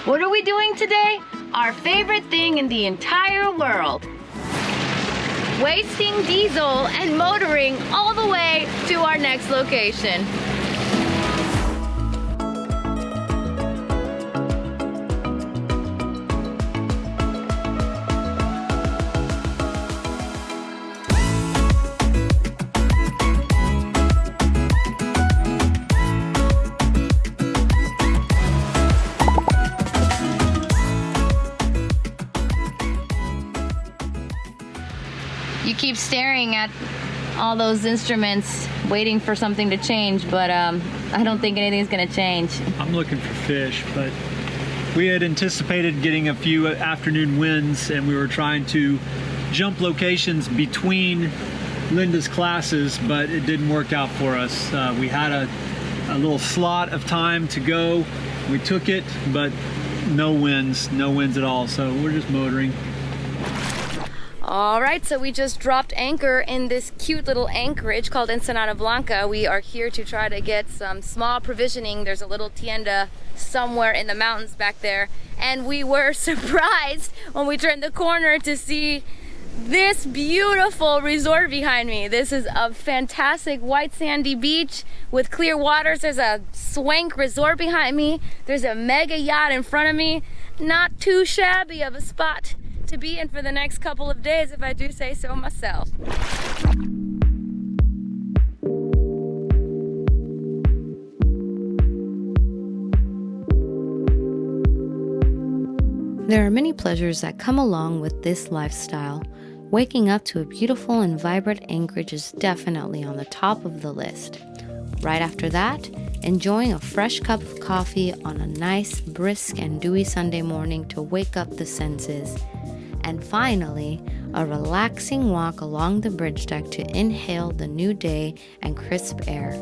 What are we doing today? Our favorite thing in the entire world. Wasting diesel and motoring all the way to our next location. You keep staring at all those instruments, waiting for something to change, but I don't think anything's gonna change. I'm looking for fish, but we had anticipated getting a few afternoon winds, and we were trying to jump locations between Linda's classes, but it didn't work out for us. We had a little slot of time to go. We took it, but no winds at all, so we're just motoring. All right, so we just dropped anchor in this cute little anchorage called Ensenada Blanca. We are here to try to get some small provisioning. There's a little tienda somewhere in the mountains back there. And we were surprised when we turned the corner to see this beautiful resort behind me. This is a fantastic white sandy beach with clear waters. There's a swank resort behind me. There's a mega yacht in front of me. Not too shabby of a spot to be in for the next couple of days, if I do say so myself. There are many pleasures that come along with this lifestyle. Waking up to a beautiful and vibrant anchorage is definitely on the top of the list. Right after that, enjoying a fresh cup of coffee on a nice, brisk and dewy Sunday morning to wake up the senses. And finally, a relaxing walk along the bridge deck to inhale the new day and crisp air.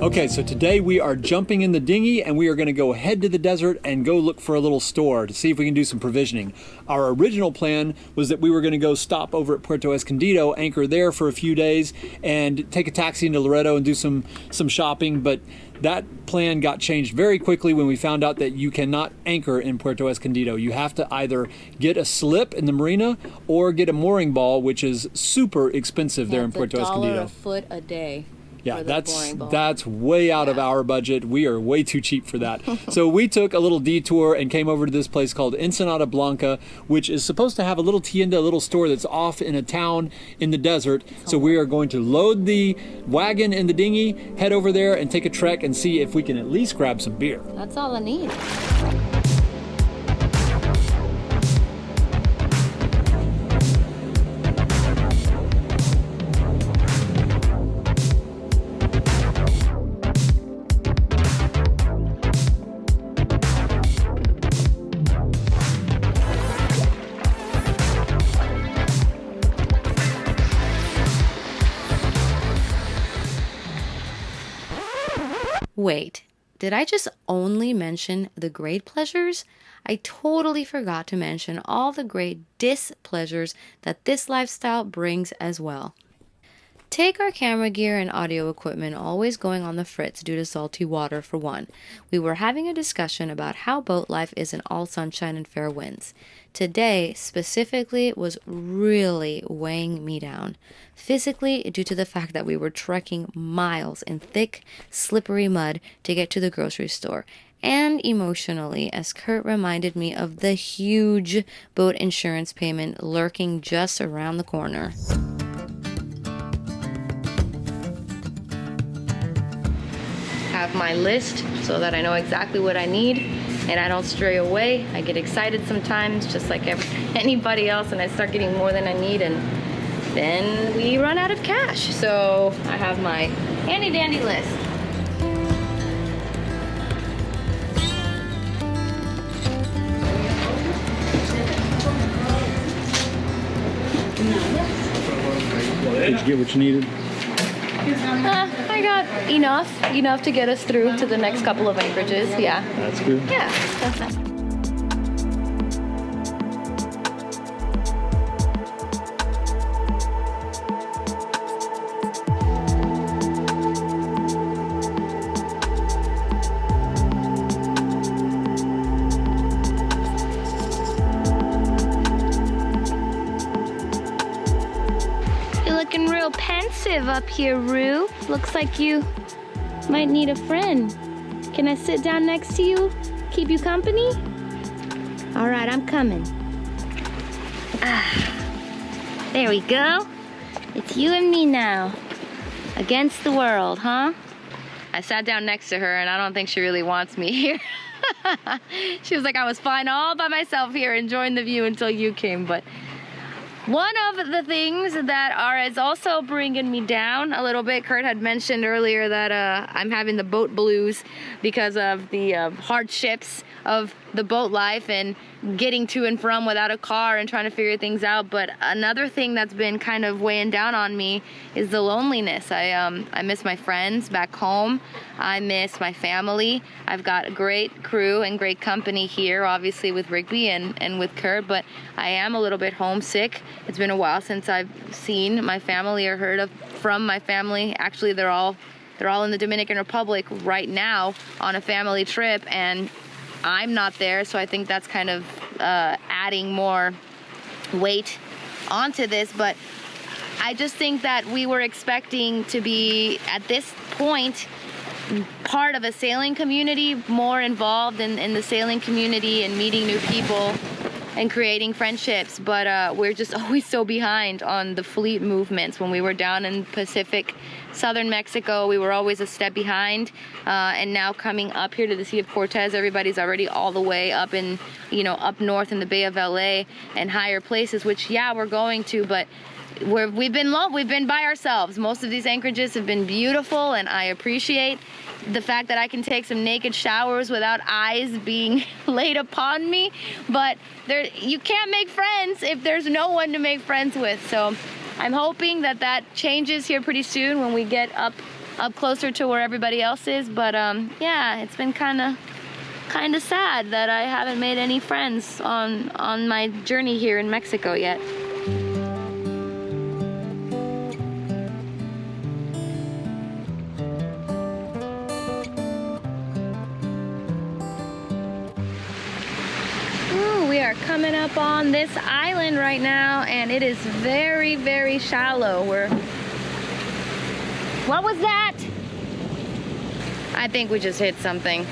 Okay, so today we are jumping in the dinghy and we are going to go head to the desert and go look for a little store to see if we can do some provisioning. Our original plan was that we were going to go stop over at Puerto Escondido, anchor there for a few days, and take a taxi into Loreto and do some shopping, but that plan got changed very quickly when we found out that you cannot anchor in Puerto Escondido. You have to either get a slip in the marina or get a mooring ball, which is super expensive there in Puerto Escondido. $1 a foot a day. Yeah, that's way out of our budget. We are way too cheap for that. So we took a little detour and came over to this place called Ensenada Blanca, which is supposed to have a little tienda, a little store that's off in a town in the desert. So we are going to load the wagon in the dinghy, head over there and take a trek and see if we can at least grab some beer. That's all I need. Wait, did I just only mention the great pleasures? I totally forgot to mention all the great displeasures that this lifestyle brings as well. Take our camera gear and audio equipment always going on the fritz due to salty water for one. We were having a discussion about how boat life isn't all sunshine and fair winds. Today, specifically, was really weighing me down. Physically, due to the fact that we were trekking miles in thick, slippery mud to get to the grocery store. And emotionally, as Kurt reminded me of the huge boat insurance payment lurking just around the corner. Have my list so that I know exactly what I need and I don't stray away. I get excited sometimes, just like anybody else, and I start getting more than I need, and then we run out of cash. So I have my handy dandy list. Did you get what you needed? I got enough to get us through to the next couple of anchorages. Yeah. That's good. Yeah. talkative up here, Rue. Looks like you might need a friend. Can I sit down next to you? Keep you company? All right, I'm coming. There we go. It's you and me now. Against the world, huh? I sat down next to her and I don't think she really wants me here. She was like, I was fine all by myself here enjoying the view until you came, but one of the things that is also bringing me down a little bit, Kurt had mentioned earlier that I'm having the boat blues because of the hardships of the boat life and getting to and from without a car and trying to figure things out. But another thing that's been kind of weighing down on me is the loneliness. I miss my friends back home. I miss my family. I've got a great crew and great company here, obviously with Rigby and with Kurt, but I am a little bit homesick. It's been a while since I've seen my family or heard from my family. Actually, they're all in the Dominican Republic right now on a family trip, and I'm not there, so I think that's kind of adding more weight onto this. But I just think that we were expecting to be, at this point, part of a sailing community, more involved in the sailing community and meeting new people and creating friendships, but we're just always so behind on the fleet movements. When we were down in Pacific, southern Mexico, we were always a step behind, and now coming up here to the Sea of Cortez, everybody's already all the way up in, up north in the Bay of LA and higher places, which, yeah, we're going to, but we've been by ourselves. Most of these anchorages have been beautiful, and I appreciate the fact that I can take some naked showers without eyes being laid upon me, but you can't make friends if there's no one to make friends with. So I'm hoping that changes here pretty soon when we get up closer to where everybody else is. But yeah, it's been kind of sad that I haven't made any friends on my journey here in Mexico yet. We are coming up on this island right now, and it is very, very shallow. What was that? I think we just hit something.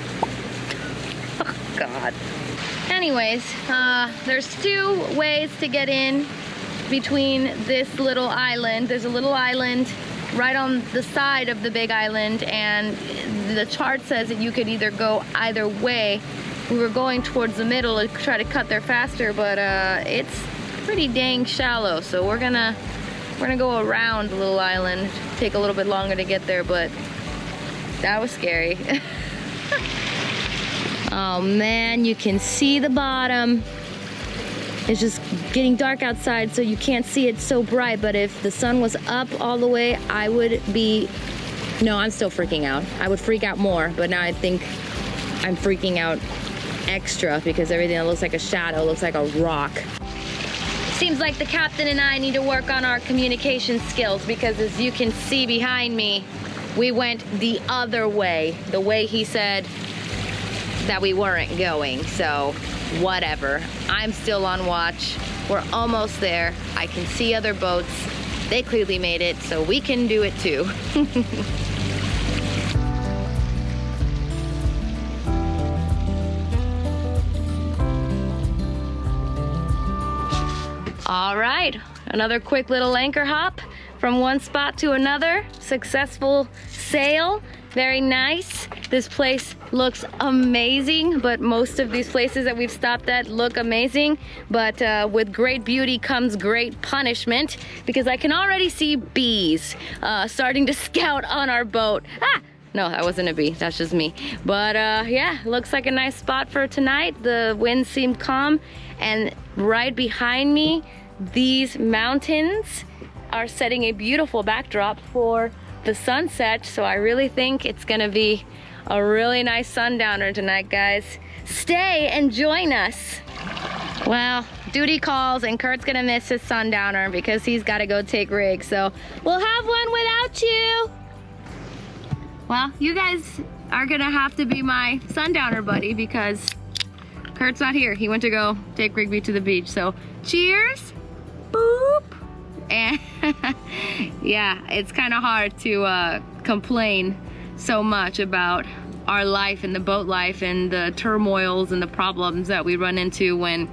Oh, God. Anyways, there's two ways to get in between this little island. There's a little island right on the side of the big island, and the chart says that you could either go either way. We were going towards the middle to try to cut there faster, but it's pretty dang shallow, so we're gonna go around the little island. Take a little bit longer to get there, but that was scary. Oh man, you can see the bottom. It's just getting dark outside, so you can't see it so bright, but if the sun was up all the way, I would be... No, I'm still freaking out. I would freak out more, but now I think I'm freaking out extra because everything that looks like a shadow looks like a rock. Seems like the captain and I need to work on our communication skills, because as you can see behind me, we went the other way, the way he said that we weren't going. So whatever, I'm still on watch. We're almost there. I can see other boats. They clearly made it, so we can do it too. All right, another quick little anchor hop from one spot to another. Successful sail, very nice. This place looks amazing, but most of these places that we've stopped at look amazing. But with great beauty comes great punishment, because I can already see bees starting to scout on our boat. Ah! No, that wasn't a bee, that's just me. But yeah, looks like a nice spot for tonight. The wind seemed calm, and right behind me, these mountains are setting a beautiful backdrop for the sunset. So I really think it's gonna be a really nice sundowner tonight, guys. Stay and join us. Well, duty calls, and Kurt's gonna miss his sundowner because he's gotta go take rig. So we'll have one without you. Well, you guys are gonna have to be my sundowner buddy because Kurt's not here. He went to go take Rigby to the beach. So cheers. Boop. And yeah, it's kind of hard to complain so much about our life and the boat life and the turmoils and the problems that we run into when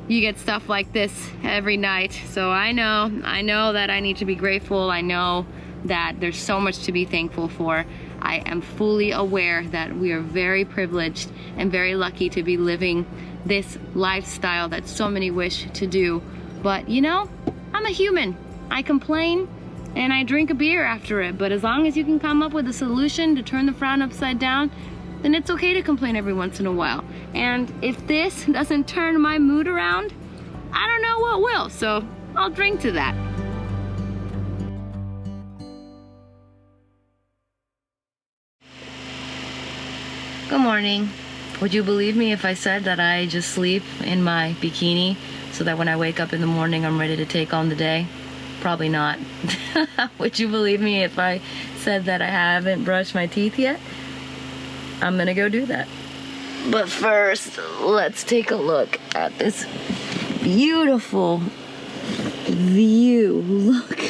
you get stuff like this every night. So I know that I need to be grateful. I know that there's so much to be thankful for. I am fully aware that we are very privileged and very lucky to be living this lifestyle that so many wish to do. But you know, I'm a human. I complain and I drink a beer after it, but as long as you can come up with a solution to turn the frown upside down, then it's okay to complain every once in a while. And if this doesn't turn my mood around, I don't know what will, so I'll drink to that. Good morning. Would you believe me if I said that I just sleep in my bikini so that when I wake up in the morning I'm ready to take on the day? Probably not. Would you believe me if I said that I haven't brushed my teeth yet? I'm gonna go do that. But first, let's take a look at this beautiful view. Look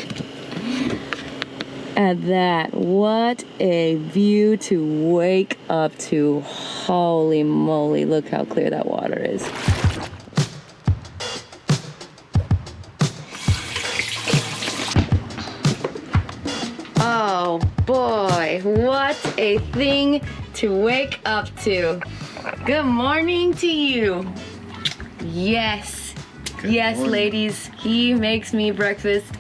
at that. What a view to wake up to. Holy moly, look how clear that water is. Oh boy, what a thing to wake up to. Good morning to you. Yes, yes, ladies, he makes me breakfast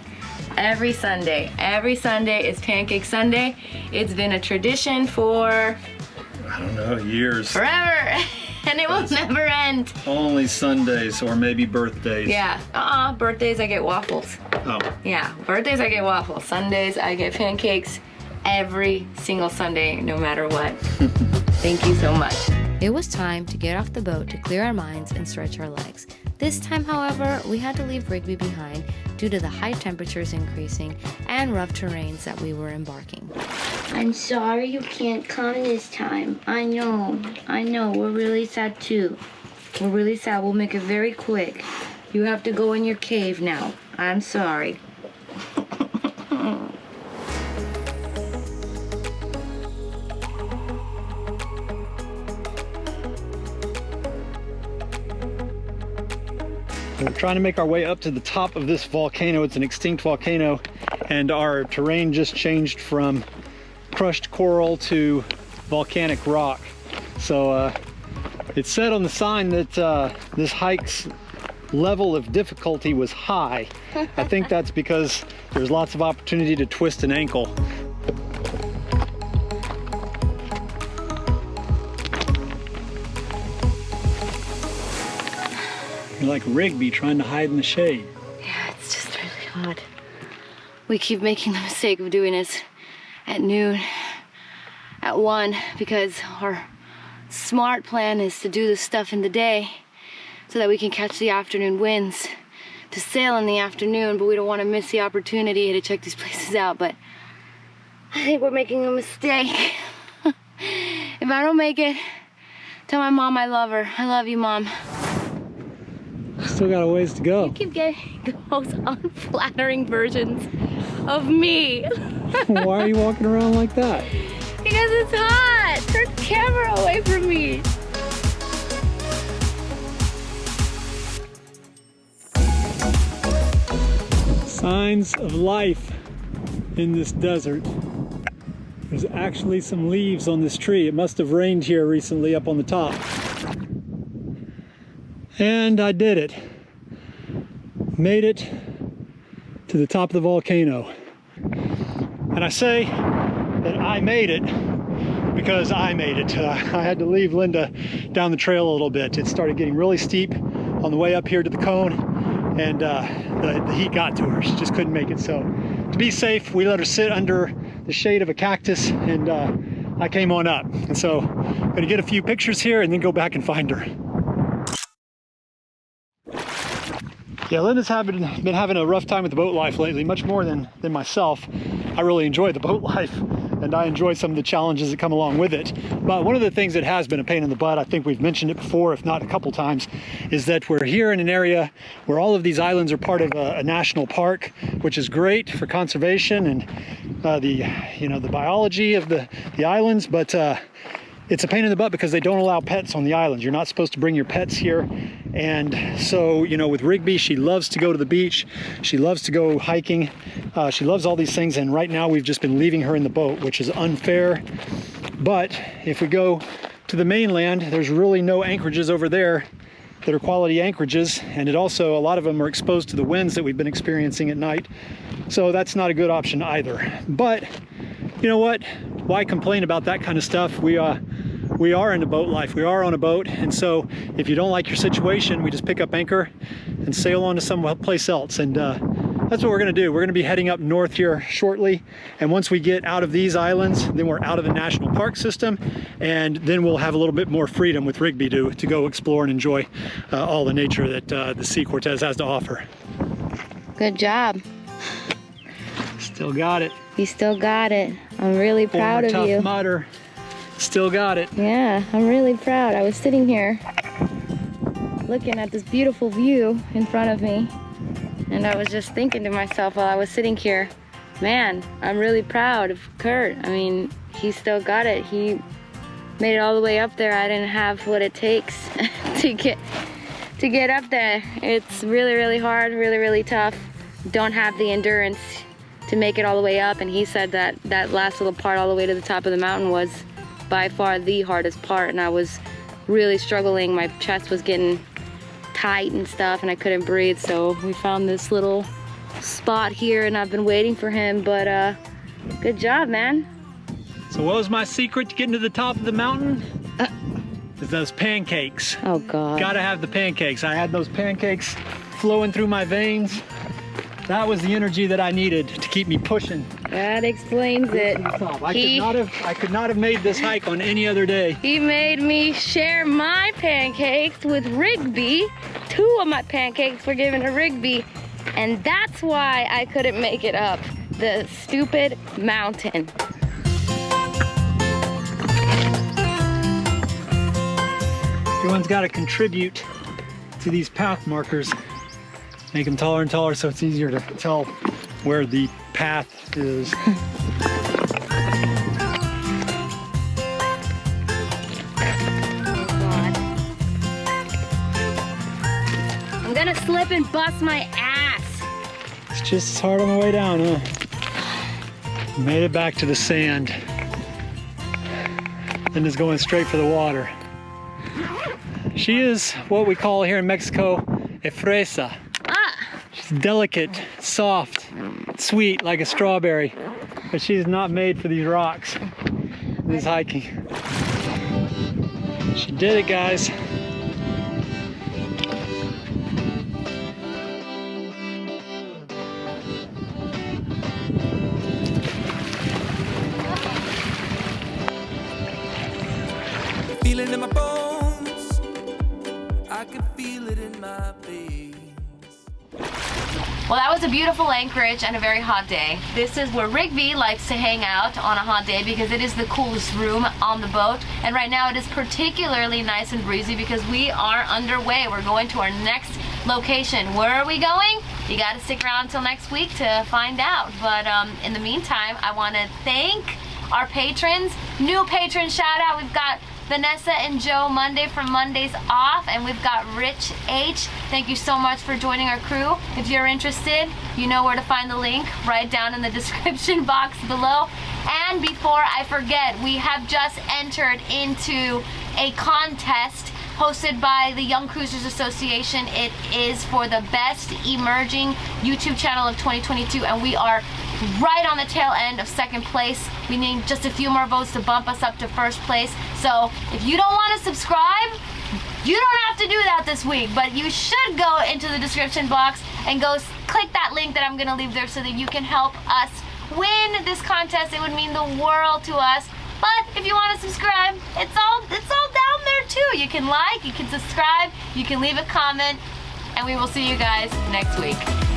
every Sunday. Every Sunday is Pancake Sunday. It's been a tradition for, I don't know, years. Forever. And it will never end. Only Sundays or maybe birthdays. Yeah, birthdays I get waffles. Oh. Yeah, birthdays I get waffles. Sundays I get pancakes every single Sunday, no matter what. Thank you so much. It was time to get off the boat to clear our minds and stretch our legs. This time, however, we had to leave Rigby behind due to the high temperatures increasing and rough terrains that we were embarking. I'm sorry you can't come this time. I know. We're really sad too. We're really sad. We'll make it very quick. You have to go in your cave now. I'm sorry. We're trying to make our way up to the top of this volcano. It's an extinct volcano, and our terrain just changed from crushed coral to volcanic rock. So it said on the sign that this hike's level of difficulty was high. I think that's because there's lots of opportunity to twist an ankle. You're like Rigby trying to hide in the shade. Yeah, it's just really hot. We keep making the mistake of doing this at noon, at 1, because our smart plan is to do this stuff in the day so that we can catch the afternoon winds to sail in the afternoon, but we don't want to miss the opportunity to check these places out. But I think we're making a mistake. If I don't make it, tell my mom I love her. I love you, Mom. Still got a ways to go. You keep getting the most unflattering versions of me. Why are you walking around like that? Because it's hot. Turn the camera away from me. Signs of life in this desert. There's actually some leaves on this tree. It must have rained here recently up on the top. And I did it. Made it to the top of the volcano. And I say that I made it because I made it. I had to leave Linda down the trail a little bit. It started getting really steep on the way up here to the cone, and the heat got to her. She just couldn't make it. So to be safe, we let her sit under the shade of a cactus, and I came on up. And so I'm gonna get a few pictures here and then go back and find her. Yeah, Linda's been having a rough time with the boat life lately, much more than myself. I really enjoy the boat life. and I enjoy some of the challenges that come along with it. But one of the things that has been a pain in the butt, I think we've mentioned it before, if not a couple times, is that we're here in an area where all of these islands are part of a national park, which is great for conservation and the biology of the islands, but it's a pain in the butt because they don't allow pets on the islands. You're not supposed to bring your pets here. And so, with Rigby, she loves to go to the beach. She loves to go hiking. She loves all these things. And right now we've just been leaving her in the boat, which is unfair. But if we go to the mainland, there's really no anchorages over there that are quality anchorages. And it also, a lot of them are exposed to the winds that we've been experiencing at night. So that's not a good option either. But you know what? Why complain about that kind of stuff? We are in the boat life. We are on a boat, and so if you don't like your situation, we just pick up anchor and sail on to someplace else. And that's what we're going to do. We're going to be heading up north here shortly, and once we get out of these islands, then we're out of the national park system, and then we'll have a little bit more freedom with Rigby to go explore and enjoy all the nature that the Sea Cortez has to offer. Good job. Still got it. You still got it. I'm really proud of you. Tough mudder. Still got it. Yeah, I'm really proud. I was sitting here looking at this beautiful view in front of me, and I was just thinking to myself while I was sitting here, man, I'm really proud of Kurt. I mean, he still got it. He made it all the way up there. I didn't have what it takes to get up there. It's really, really hard, really, really tough. Don't have the endurance to make it all the way up, and he said that that last little part all the way to the top of the mountain was by far the hardest part, and I was really struggling. My chest was getting tight and stuff, and I couldn't breathe, so we found this little spot here, and I've been waiting for him, but good job, man. So what was my secret to getting to the top of the mountain? Is those pancakes. Oh God. Gotta have the pancakes. I had those pancakes flowing through my veins. That was the energy that I needed to keep me pushing. That explains it. I could not have made this hike on any other day. He made me share my pancakes with Rigby. 2 of my pancakes were given to Rigby, and that's why I couldn't make it up the stupid mountain. Everyone's got to contribute to these path markers. Make them taller and taller so it's easier to tell where the path is. I'm gonna slip and bust my ass. It's just as hard on the way down, huh? Made it back to the sand. Then it's going straight for the water. She is what we call here in Mexico a fresa. She's delicate, soft, sweet like a strawberry, but she's not made for these rocks, this hiking. She did it, guys. Feeling in my bones, I can feel it in my veins. Well, that was a beautiful anchorage and a very hot day. This is where Rigby likes to hang out on a hot day because it is the coolest room on the boat. And right now it is particularly nice and breezy because we are underway. We're going to our next location. Where are we going? You got to stick around until next week to find out. But in the meantime, I want to thank our patrons. New patron shout out. We've got Vanessa and Joe Monday from Mondays Off, and we've got Rich H. Thank you so much for joining our crew. If you're interested, you know where to find the link right down in the description box below. And before I forget, we have just entered into a contest hosted by the Young Cruisers Association. It is for the best emerging YouTube channel of 2022, and we are right on the tail end of second place. We need just a few more votes to bump us up to first place. So if you don't want to subscribe, you don't have to do that this week, but you should go into the description box and go click that link that I'm going to leave there so that you can help us win this contest. It would mean the world to us. But if you want to subscribe, it's all down there too. You can like, you can subscribe, you can leave a comment, and we will see you guys next week.